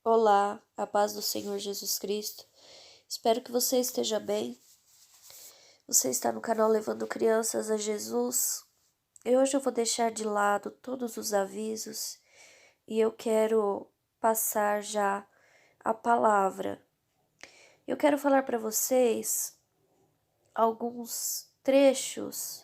Olá, a paz do Senhor Jesus Cristo. Espero que você esteja bem. Você está no canal Levando Crianças a Jesus. E hoje eu vou deixar de lado todos os avisos e eu quero passar já a palavra. Eu quero falar para vocês alguns trechos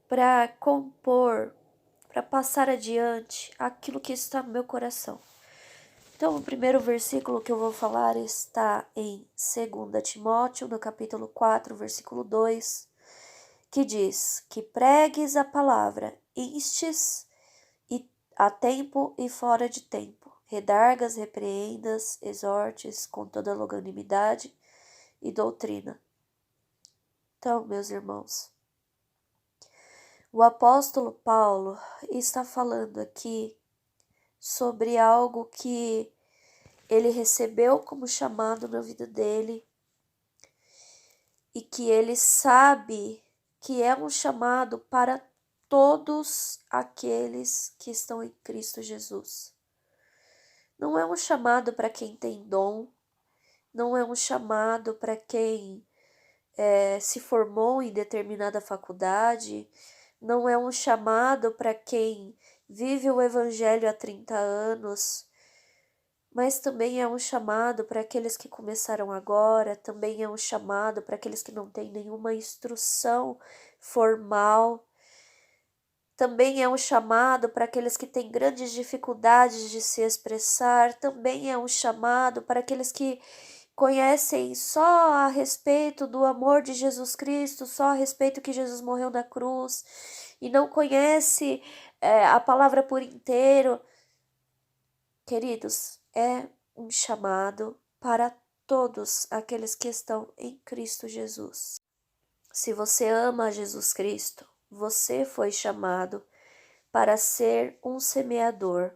para compor, para passar adiante aquilo que está no meu coração. Então, o primeiro versículo que eu vou falar está em 2 Timóteo, no capítulo 4, versículo 2, que diz que pregues a palavra, instes a tempo e fora de tempo, redargas, repreendas, exortes com toda longanimidade e doutrina. Então, meus irmãos, o apóstolo Paulo está falando aqui sobre algo que ele recebeu como chamado na vida dele e que ele sabe que é um chamado para todos aqueles que estão em Cristo Jesus. Não é um chamado para quem tem dom, não é um chamado para quem se formou em determinada faculdade, não é um chamado para quem vive o evangelho há 30 anos, mas também é um chamado para aqueles que começaram agora, também é um chamado para aqueles que não têm nenhuma instrução formal, também é um chamado para aqueles que têm grandes dificuldades de se expressar, também é um chamado para aqueles que conhecem só a respeito do amor de Jesus Cristo, só a respeito que Jesus morreu na cruz e não conhece a palavra por inteiro. Queridos, é um chamado para todos aqueles que estão em Cristo Jesus. Se você ama Jesus Cristo, você foi chamado para ser um semeador.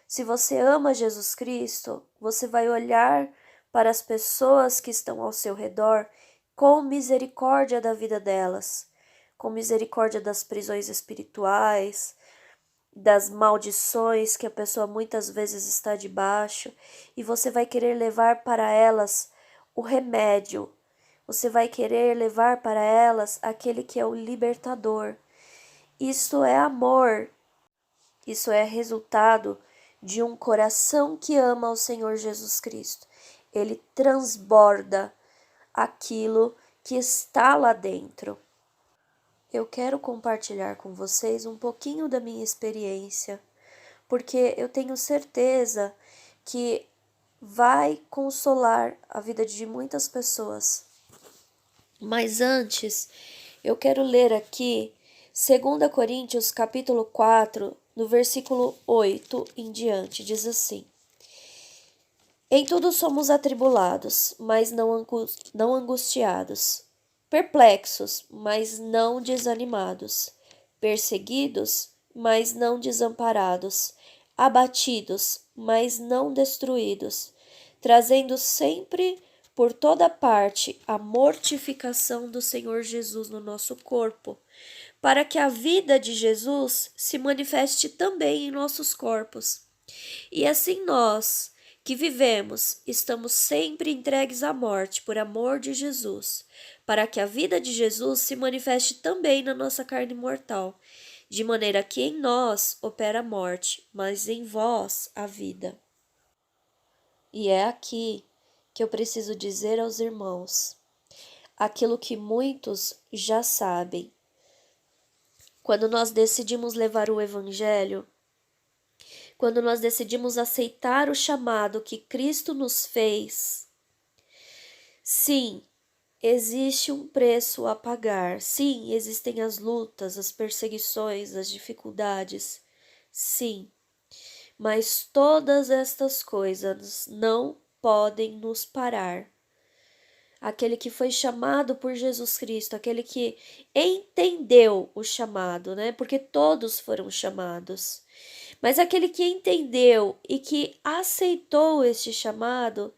Se você ama Jesus Cristo, você vai olhar para as pessoas que estão ao seu redor com misericórdia da vida delas, com misericórdia das prisões espirituais, das maldições que a pessoa muitas vezes está debaixo, e você vai querer levar para elas o remédio, você vai querer levar para elas aquele que é o libertador. Isso é amor, isso é resultado de um coração que ama o Senhor Jesus Cristo. Ele transborda aquilo que está lá dentro. Eu quero compartilhar com vocês um pouquinho da minha experiência, porque eu tenho certeza que vai consolar a vida de muitas pessoas. Mas antes, eu quero ler aqui 2 Coríntios capítulo 4, no versículo 8 em diante, diz assim: Em tudo somos atribulados, mas não angustiados, perplexos, mas não desanimados, perseguidos, mas não desamparados, abatidos, mas não destruídos, trazendo sempre por toda parte a mortificação do Senhor Jesus no nosso corpo, para que a vida de Jesus se manifeste também em nossos corpos. E assim nós, que vivemos, estamos sempre entregues à morte por amor de Jesus, para que a vida de Jesus se manifeste também na nossa carne mortal, de maneira que em nós opera a morte, mas em vós a vida. E é aqui que eu preciso dizer aos irmãos aquilo que muitos já sabem. Quando nós decidimos levar o Evangelho, quando nós decidimos aceitar o chamado que Cristo nos fez, sim, existe um preço a pagar. Sim, existem as lutas, as perseguições, as dificuldades. Sim, mas todas estas coisas não podem nos parar. Aquele que foi chamado por Jesus Cristo, aquele que entendeu o chamado, né? Porque todos foram chamados. Mas aquele que entendeu e que aceitou este chamado,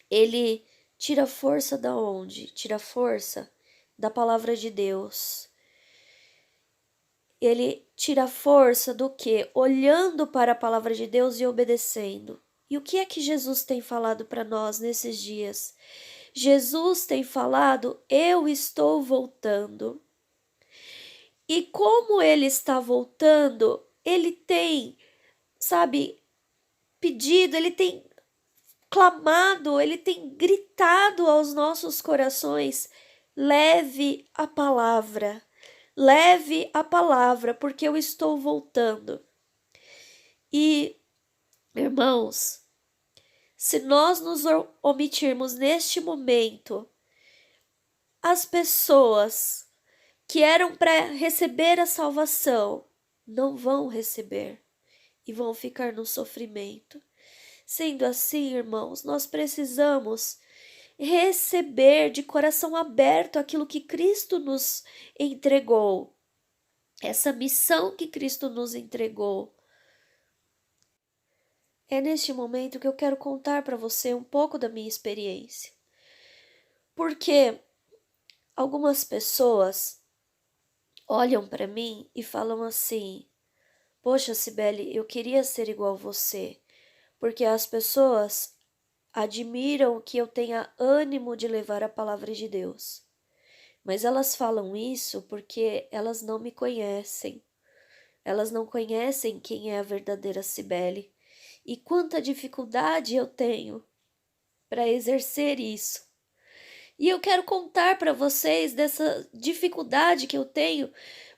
ele tira força da onde? Tira força da palavra de Deus. ele tira força do quê? Olhando para a palavra de Deus e obedecendo. E o que é que Jesus tem falado para nós nesses dias? Jesus tem falado: eu estou voltando. E como ele está voltando, ele tem, sabe, pedido, ele tem clamado, ele tem gritado aos nossos corações: leve a palavra. Leve a palavra, porque eu estou voltando. E, irmãos, se nós nos omitirmos neste momento, as pessoas que eram para receber a salvação não vão receber e vão ficar no sofrimento. Sendo assim, irmãos, nós precisamos receber de coração aberto aquilo que Cristo nos entregou, essa missão que Cristo nos entregou. É neste momento que eu quero contar para você um pouco da minha experiência. Porque algumas pessoas olham para mim e falam assim: poxa, Cibele, eu queria ser igual a você. Porque as pessoas admiram que eu tenha ânimo de levar a palavra de Deus. Mas elas falam isso porque elas não me conhecem. Elas não conhecem quem é a verdadeira Cibele. E quanta dificuldade eu tenho para exercer isso. E eu quero contar para vocês dessa dificuldade que eu tenho,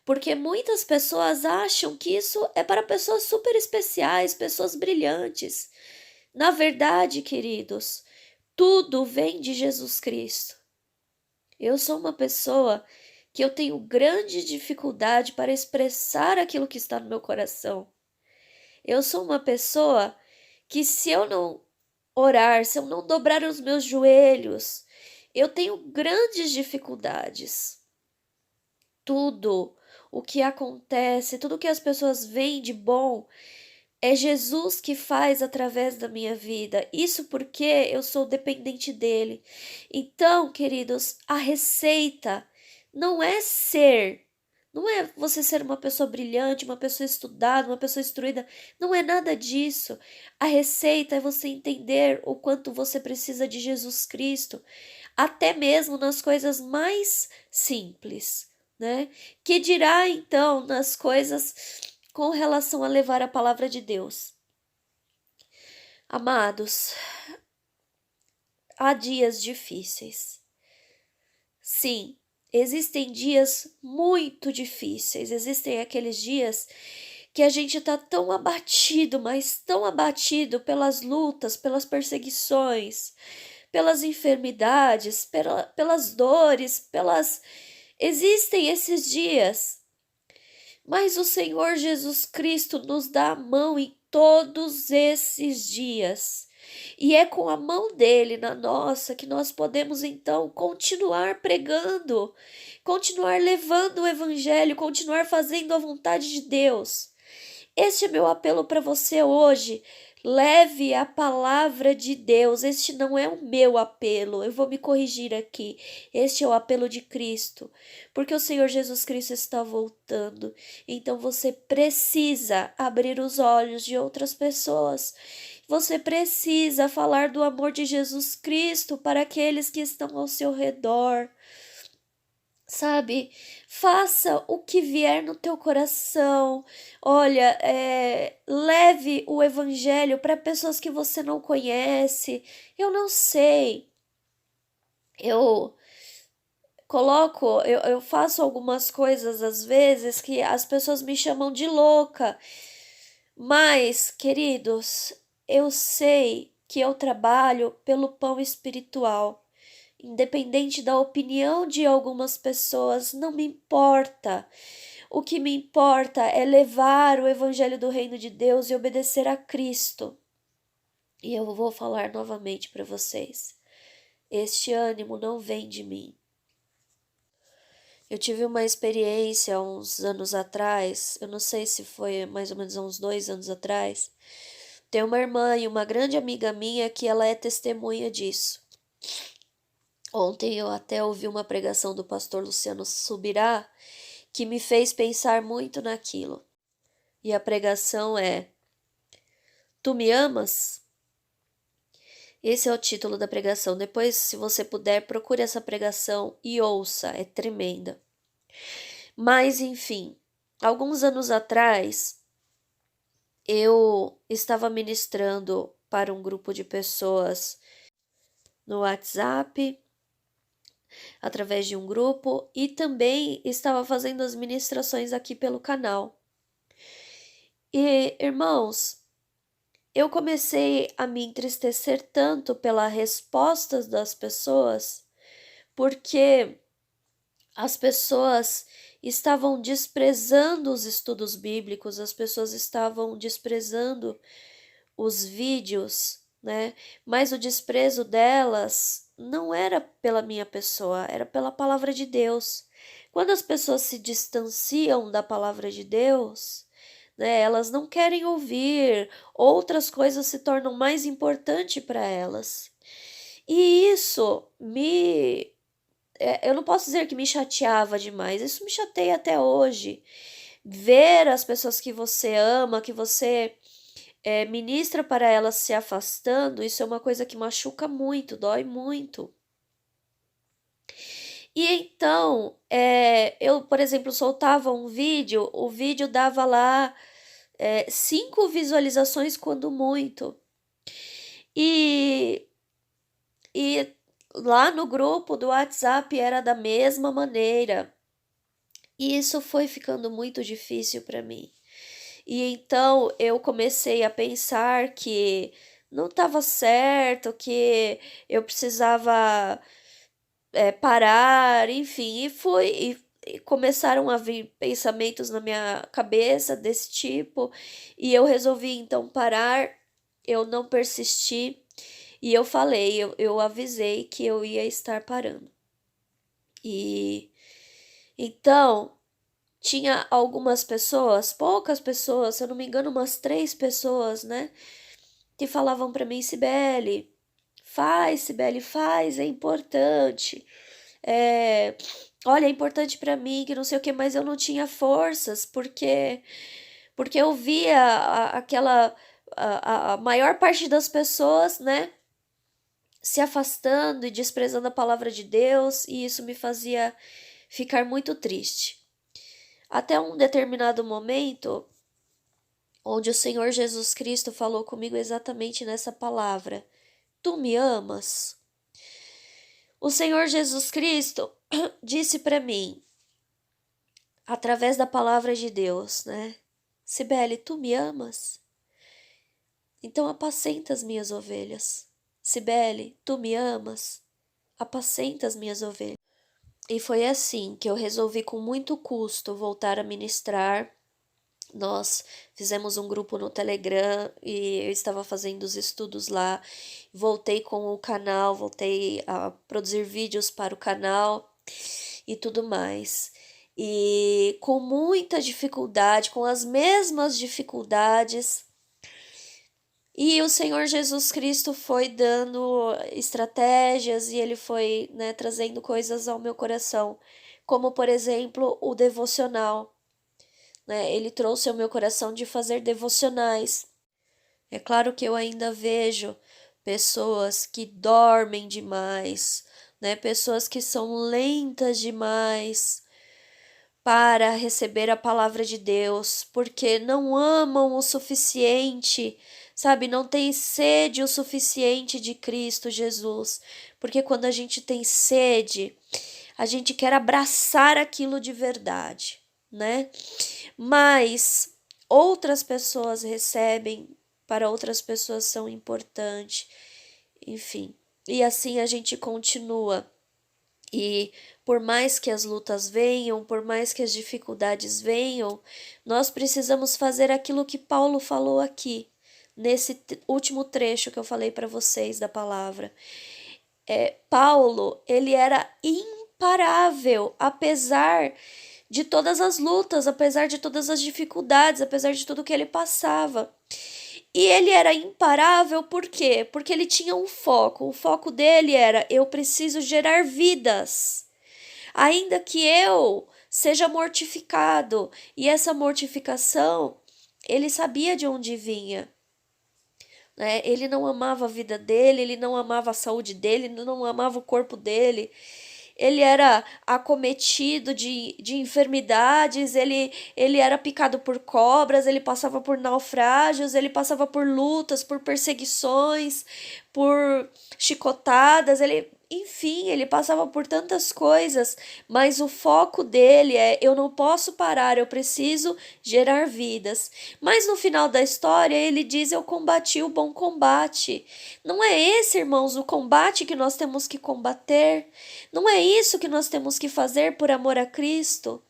porque muitas pessoas acham que isso é para pessoas super especiais, pessoas brilhantes. Na verdade, queridos, tudo vem de Jesus Cristo. Eu sou uma pessoa que eu tenho grande dificuldade para expressar aquilo que está no meu coração. Eu sou uma pessoa que, se eu não orar, se eu não dobrar os meus joelhos, eu tenho grandes dificuldades. Tudo o que acontece, tudo que as pessoas veem de bom, é Jesus que faz através da minha vida. Isso porque eu sou dependente dele. Então, queridos, a receita não é você ser uma pessoa brilhante, uma pessoa estudada, uma pessoa instruída. Não é nada disso. A receita é você entender o quanto você precisa de Jesus Cristo, até mesmo nas coisas mais simples, né? Que dirá então nas coisas com relação a levar a palavra de Deus. Amados, há dias difíceis. Sim, existem dias muito difíceis. Existem aqueles dias que a gente tá tão abatido, mas tão abatido pelas lutas, pelas perseguições, pelas enfermidades, pelas dores, Existem esses dias. Mas o Senhor Jesus Cristo nos dá a mão em todos esses dias. E é com a mão dele na nossa que nós podemos então continuar pregando, continuar levando o evangelho, continuar fazendo a vontade de Deus. Este é meu apelo para você hoje. Leve a palavra de Deus. Este não é o meu apelo. Eu vou me corrigir aqui. Este é o apelo de Cristo, porque o Senhor Jesus Cristo está voltando. Então você precisa abrir os olhos de outras pessoas. Você precisa falar do amor de Jesus Cristo para aqueles que estão ao seu redor. Sabe, faça o que vier no teu coração. Olha, leve o evangelho para pessoas que você não conhece. Eu não sei. Eu eu faço algumas coisas às vezes que as pessoas me chamam de louca. Mas, queridos, eu sei que eu trabalho pelo pão espiritual. Independente da opinião de algumas pessoas, não me importa. O que me importa é levar o evangelho do reino de Deus e obedecer a Cristo. E eu vou falar novamente para vocês. Este ânimo não vem de mim. Eu tive uma experiência uns anos atrás, eu não sei se foi mais ou menos uns 2 anos atrás. Tem uma irmã e uma grande amiga minha que ela é testemunha disso. Ontem eu até ouvi uma pregação do pastor Luciano Subirá, que me fez pensar muito naquilo. E a pregação é: Tu me amas? Esse é o título da pregação. Depois, se você puder, procure essa pregação e ouça, é tremenda. Mas, enfim, alguns anos atrás, eu estava ministrando para um grupo de pessoas no WhatsApp, através de um grupo, e também estava fazendo as ministrações aqui pelo canal. E, irmãos, eu comecei a me entristecer tanto pelas respostas das pessoas, porque as pessoas estavam desprezando os estudos bíblicos, as pessoas estavam desprezando os vídeos, né? Mas o desprezo delas não era pela minha pessoa, era pela palavra de Deus. Quando as pessoas se distanciam da palavra de Deus, né, elas não querem ouvir, outras coisas se tornam mais importantes para elas. E isso eu não posso dizer que me chateava demais, isso me chateia até hoje. Ver as pessoas que você ama, que você ministra para elas se afastando, isso é uma coisa que machuca muito, dói muito. E então, eu, por exemplo, soltava um vídeo, o vídeo dava lá 5 visualizações quando muito. E lá no grupo do WhatsApp era da mesma maneira. E isso foi ficando muito difícil para mim. E então eu comecei a pensar que não estava certo, que eu precisava parar, enfim, e começaram a vir pensamentos na minha cabeça desse tipo, e eu resolvi então parar, eu não persisti, e eu falei, eu avisei que eu ia estar parando. E então tinha algumas pessoas, poucas pessoas, se eu não me engano, umas 3 pessoas, né, que falavam para mim: Sibeli, faz, é importante. Olha, é importante para mim, que não sei o que, mas eu não tinha forças, porque eu via a maior parte das pessoas, né, se afastando e desprezando a palavra de Deus, e isso me fazia ficar muito triste. Até um determinado momento, onde o Senhor Jesus Cristo falou comigo exatamente nessa palavra: Tu me amas? O Senhor Jesus Cristo disse para mim, através da palavra de Deus, né? Sibeli, tu me amas? Então apacenta as minhas ovelhas. Sibeli, tu me amas? Apacenta as minhas ovelhas. E foi assim que eu resolvi, com muito custo, voltar a ministrar. Nós fizemos um grupo no Telegram e eu estava fazendo os estudos lá. Voltei com o canal, voltei a produzir vídeos para o canal e tudo mais. E com muita dificuldade, com as mesmas dificuldades. E o Senhor Jesus Cristo foi dando estratégias e ele foi, né, trazendo coisas ao meu coração, como por exemplo o devocional, né? Ele trouxe ao meu coração de fazer devocionais. É claro que eu ainda vejo pessoas que dormem demais, né? Pessoas que são lentas demais para receber a palavra de Deus, porque não amam o suficiente, sabe? Não tem sede o suficiente de Cristo Jesus. Porque quando a gente tem sede, a gente quer abraçar aquilo de verdade, né? Mas outras pessoas recebem, para outras pessoas são importantes, enfim. E assim a gente continua. E por mais que as lutas venham, por mais que as dificuldades venham, nós precisamos fazer aquilo que Paulo falou aqui, nesse último trecho que eu falei para vocês da palavra. Paulo, ele era imparável, apesar de todas as lutas, apesar de todas as dificuldades, apesar de tudo que ele passava. E ele era imparável por quê? Porque ele tinha um foco. O foco dele era: eu preciso gerar vidas. Ainda que eu seja mortificado. E essa mortificação, ele sabia de onde vinha. Né? Ele não amava a vida dele, ele não amava a saúde dele, ele não amava o corpo dele. Ele era acometido de enfermidades, ele era picado por cobras, ele passava por naufrágios, ele passava por lutas, por perseguições, por chicotadas, enfim, ele passava por tantas coisas, mas o foco dele é: eu não posso parar, eu preciso gerar vidas. Mas no final da história, ele diz: eu combati o bom combate. Não é esse, irmãos, o combate que nós temos que combater? Não é isso que nós temos que fazer por amor a Cristo?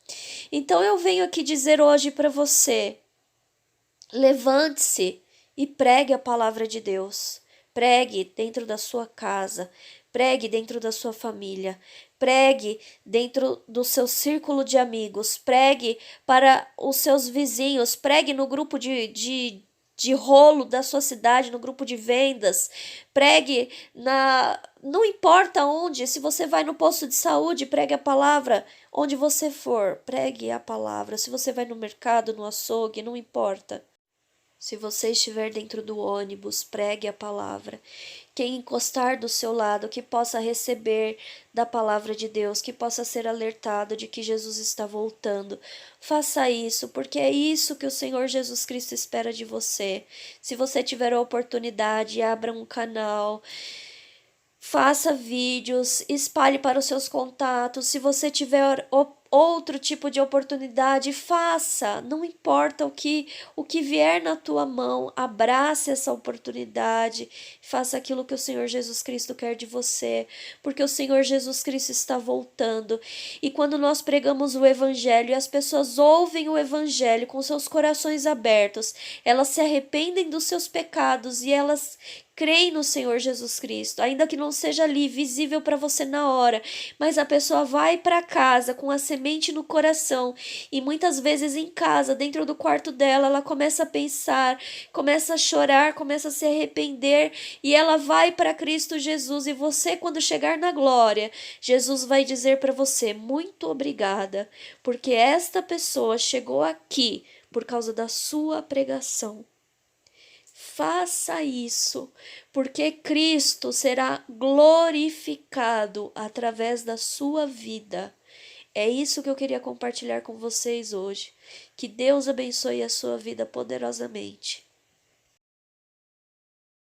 Então eu venho aqui dizer hoje para você: levante-se e pregue a palavra de Deus. Pregue dentro da sua casa, pregue dentro da sua família, pregue dentro do seu círculo de amigos, pregue para os seus vizinhos, pregue no grupo de rolo da sua cidade, no grupo de vendas, pregue não importa onde, se você vai no posto de saúde, pregue a palavra, onde você for, pregue a palavra, se você vai no mercado, no açougue, não importa. Se você estiver dentro do ônibus, pregue a palavra. Quem encostar do seu lado, que possa receber da palavra de Deus, que possa ser alertado de que Jesus está voltando. Faça isso, porque é isso que o Senhor Jesus Cristo espera de você. Se você tiver a oportunidade, abra um canal, faça vídeos, espalhe para os seus contatos. Se você tiver outro tipo de oportunidade, faça. Não importa o que vier na tua mão, abrace essa oportunidade. Faça aquilo que o Senhor Jesus Cristo quer de você, porque o Senhor Jesus Cristo está voltando. E quando nós pregamos o evangelho e as pessoas ouvem o evangelho com seus corações abertos, elas se arrependem dos seus pecados e elas creem no Senhor Jesus Cristo, ainda que não seja ali visível para você na hora, mas a pessoa vai para casa com a semente no coração e muitas vezes em casa, dentro do quarto dela, ela começa a pensar, começa a chorar, começa a se arrepender e ela vai para Cristo Jesus. E você, quando chegar na glória, Jesus vai dizer para você: muito obrigada, porque esta pessoa chegou aqui por causa da sua pregação. Faça isso, porque Cristo será glorificado através da sua vida. É isso que eu queria compartilhar com vocês hoje. Que Deus abençoe a sua vida poderosamente.